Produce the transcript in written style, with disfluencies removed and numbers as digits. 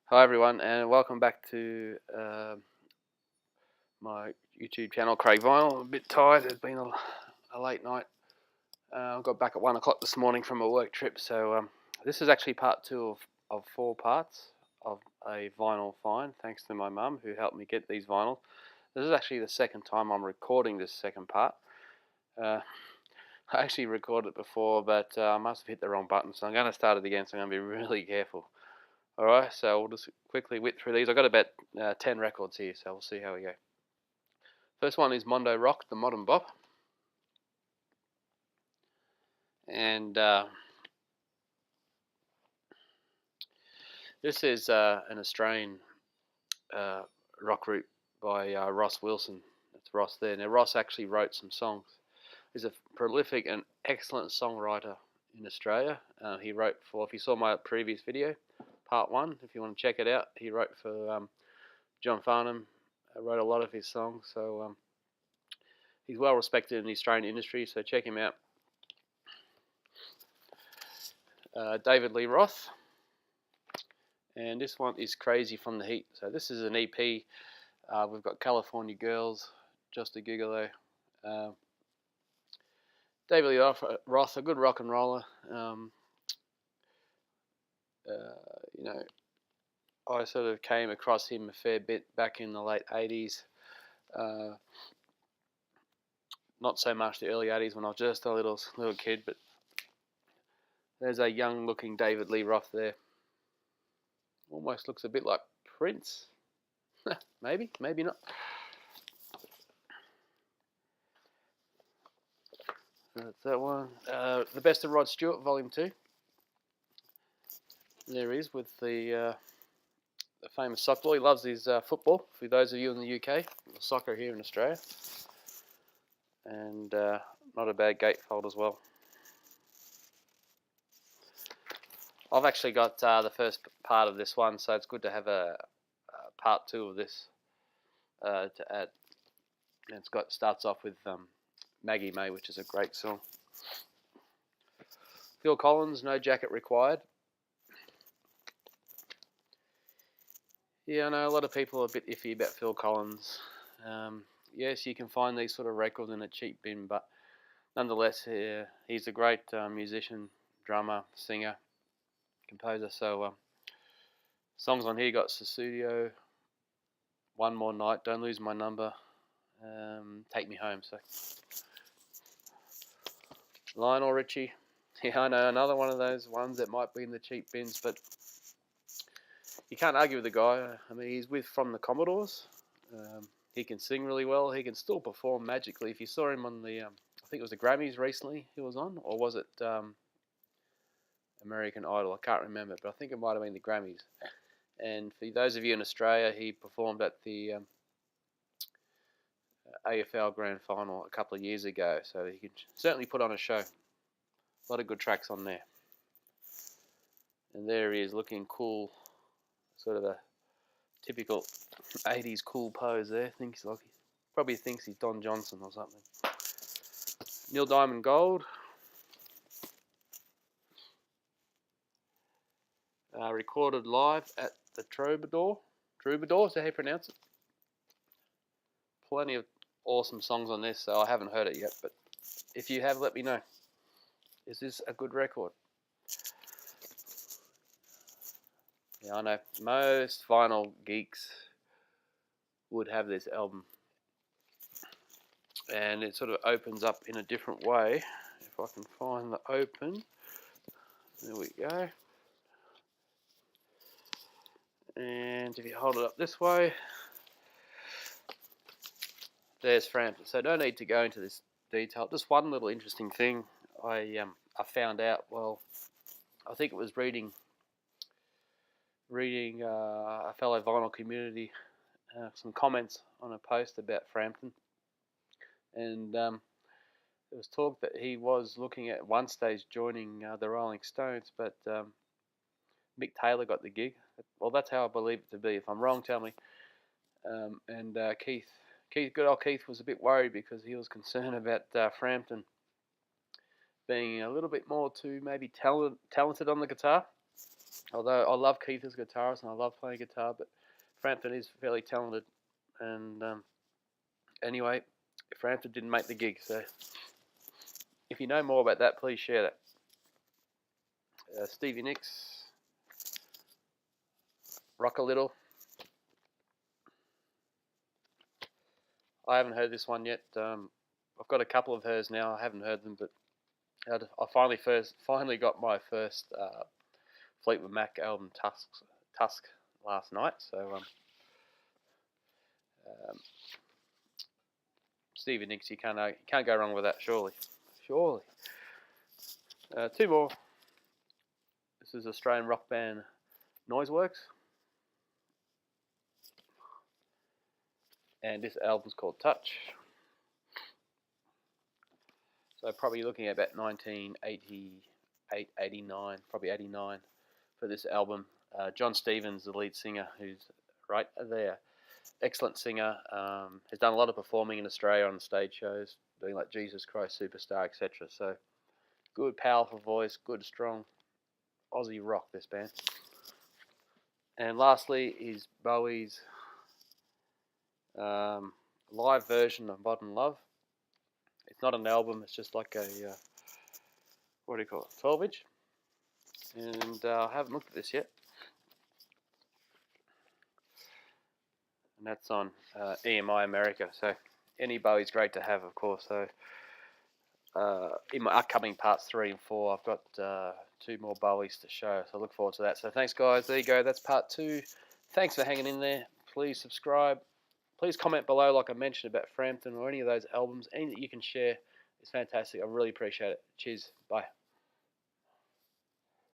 Hi everyone, and welcome back to my YouTube channel, Craig Vinyl. I'm a bit tired. It's been a late night. I got back at 1 o'clock this morning from a work trip, so this is actually part two of 4 parts of a vinyl find, thanks to my mum who helped me get these vinyls. This is actually the second time I'm recording this second part. I actually recorded it before, but I must have hit the wrong button, so I'm going to start it again, so I'm going to be really careful. Alright, so we'll just quickly whip through these. I've got about 10 records here, so we'll see how we go. First one is Mondo Rock, the Modern Bop. And this is an Australian rock group by Ross Wilson. That's Ross there. Now, Ross actually wrote some songs. He's a prolific and excellent songwriter in Australia. He wrote for, if you saw my previous video, part 1, if you want to check it out, he wrote for John Farnham. Wrote a lot of his songs, so he's well respected in the Australian industry, so check him out. David Lee Roth, and this one is Crazy from the Heat. So this is an EP. We've got California Girls, Just a Gigolo. David Lee Roth, a good rock and roller. You know, I sort of came across him a fair bit back in the late 80s. Not so much the early 80s when I was just a little kid, but there's a young looking David Lee Roth there. Almost looks a bit like Prince. Maybe not. That's that one. The Best of Rod Stewart, Volume 2. There he is with the famous soccer ball. He loves his football, for those of you in the UK. Soccer here in Australia. And not a bad gatefold as well. I've actually got the first part of this one, so it's good to have a part 2 of this to add. And starts off with Maggie May, which is a great song. Phil Collins, No Jacket Required. Yeah, I know a lot of people are a bit iffy about Phil Collins. Yes, you can find these sort of records in a cheap bin, but nonetheless, he's a great musician, drummer, singer, composer. So songs on here got Sussudio, One More Night, Don't Lose My Number, Take Me Home. So Lionel Richie. Yeah, I know, another one of those ones that might be in the cheap bins, but you can't argue with the guy. I mean, he's from the Commodores. He can sing really well. He can still perform magically. If you saw him on the, I think it was the Grammys recently he was on, or was it American Idol? I can't remember, but I think it might have been the Grammys. And for those of you in Australia, he performed at the AFL Grand Final a couple of years ago, so he could certainly put on a show. A lot of good tracks on there. And there he is, looking cool, sort of a typical 80s cool pose there. Probably thinks he's Don Johnson or something. Neil Diamond Gold. Recorded live at the Troubadour. Troubadour, is that how you pronounce it? Plenty of awesome songs on this, so I haven't heard it yet, but if you have, let me know. Is this a good record? Yeah, I know most vinyl geeks would have this album, and it sort of opens up in a different way. If I can find the open, there we go. And if you hold it up this way, there's Frampton. So no need to go into this detail. Just one little interesting thing I found out. Well, I think it was reading a fellow vinyl community some comments on a post about Frampton, and there was talk that he was looking at one stage joining the Rolling Stones, but Mick Taylor got the gig. Well, that's how I believe it to be. If I'm wrong, tell me. And good old Keith was a bit worried because he was concerned about Frampton being a little bit more too maybe talented on the guitar. Although I love Keith as a guitarist and I love playing guitar, but Frampton is fairly talented. And anyway, Frampton didn't make the gig, so if you know more about that, please share that. Stevie Nicks, Rock a Little. I haven't heard this one yet. I've got a couple of hers now. I haven't heard them, but I finally got my first Fleetwood Mac album, Tusk, last night. So Stevie Nicks, you can't go wrong with that, surely. Two more. This is Australian rock band Noiseworks, and this album's called Touch. So probably looking at about 1988, 89, probably 89 for this album. John Stevens, the lead singer, who's right there, excellent singer, has done a lot of performing in Australia on stage shows, doing like Jesus Christ Superstar, etc. So good, powerful voice, good, strong Aussie rock, this band. And lastly is Bowie's live version of Modern Love. It's not an album, it's just like a, what do you call it, 12-inch. And I haven't looked at this yet. And that's on EMI America. So any Bowie's great to have, of course. So in my upcoming parts 3 and 4, I've got 2 more Bowies to show. So I look forward to that. So thanks, guys. There you go. That's part 2. Thanks for hanging in there. Please subscribe. Please comment below, like I mentioned, about Frampton or any of those albums. Anything that you can share is fantastic. I really appreciate it. Cheers. Bye.